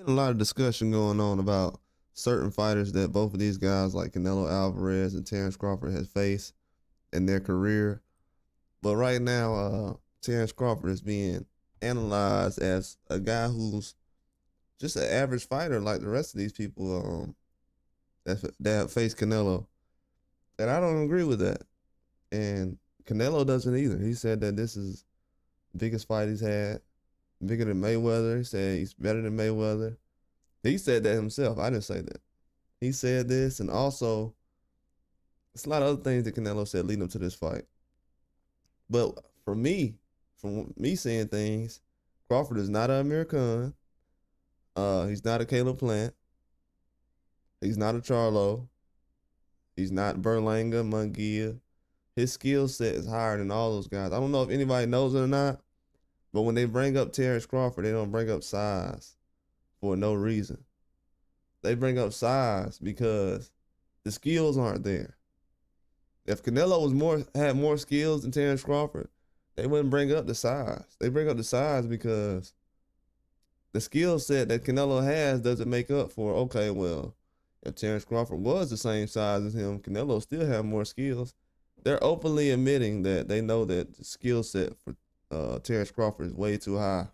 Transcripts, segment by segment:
Been a lot of discussion going on about certain fighters that both of these guys, like Canelo Alvarez and Terence Crawford, has faced in their career. But right now, Terence Crawford is being analyzed as a guy who's just an average fighter, like the rest of these people that face Canelo, and I don't agree with that. And Canelo doesn't either. He said that this is the biggest fight he's had, bigger than Mayweather. He said he's better than Mayweather. He said that himself. I didn't say that. He said this, and also it's a lot of other things that Canelo said leading up to this fight. But from me seeing things, Crawford is not an American. He's not a Caleb Plant. He's not a Charlo. He's not Berlanga, Munguia. His skill set is higher than all those guys. I don't know if anybody knows it or not, but when they bring up Terence Crawford, they don't bring up size for no reason. They bring up size because the skills aren't there. If Canelo had more skills than Terence Crawford, they wouldn't bring up the size. They bring up the size because the skill set that Canelo has doesn't make up for, okay, well, if Terence Crawford was the same size as him, Canelo still have more skills. They're openly admitting that they know that the skill set for Terence Crawford is way too high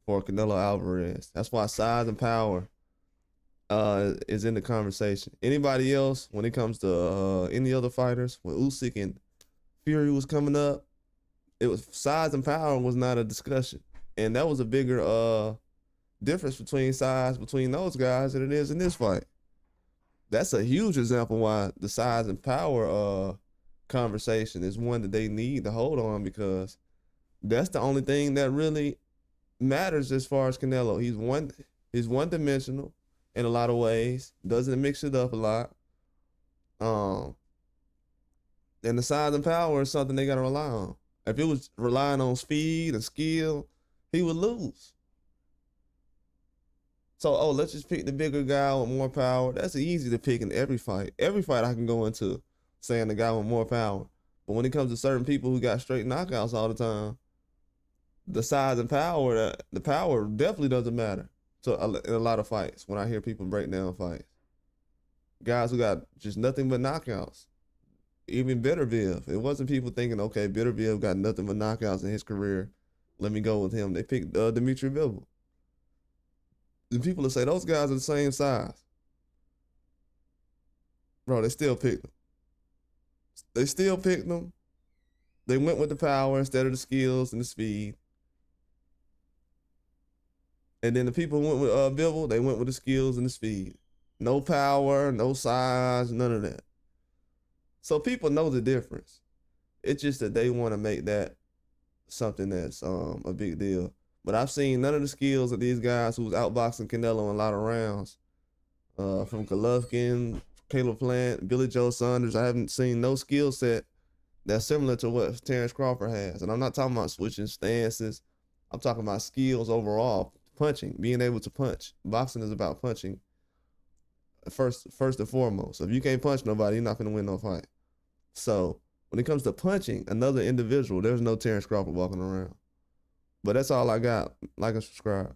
for Canelo Alvarez. That's why size and power is in the conversation. Anybody else, when it comes to any other fighters, when Usyk and Fury was coming up, it was size and power was not a discussion. And that was a bigger difference between size between those guys than it is in this fight. That's a huge example why the size and power conversation is one that they need to hold on, because that's the only thing that really matters as far as Canelo. He's one-dimensional in a lot of ways, doesn't mix it up a lot. And the size and power is something they got to rely on. If it was relying on speed and skill, he would lose. So, let's just pick the bigger guy with more power. That's easy to pick in every fight. Every fight I can go into saying the guy with more power. But when it comes to certain people who got straight knockouts all the time, the size and power, the power definitely doesn't matter in a lot of fights. When I hear people break down fights, guys who got just nothing but knockouts, even Bitterbiv. It wasn't people thinking, okay, Bitterbiv got nothing but knockouts in his career, let me go with him. They picked Dimitri Bivol. The people that say those guys are the same size, bro, they still picked them. They still picked them. They went with the power instead of the skills and the speed. And then the people who went with Bivol, they went with the skills and the speed. No power, no size, none of that. So people know the difference. It's just that they want to make that something that's a big deal. But I've seen none of the skills of these guys who was outboxing Canelo in a lot of rounds. From Golovkin, Caleb Plant, Billy Joe Saunders, I haven't seen no skill set that's similar to what Terence Crawford has. And I'm not talking about switching stances. I'm talking about skills overall. Punching, being able to punch. Boxing is about punching first and foremost. So if you can't punch nobody, you're not going to win no fight. So when it comes to punching another individual, there's no Terence Crawford walking around. But that's all I got. Like and subscribe.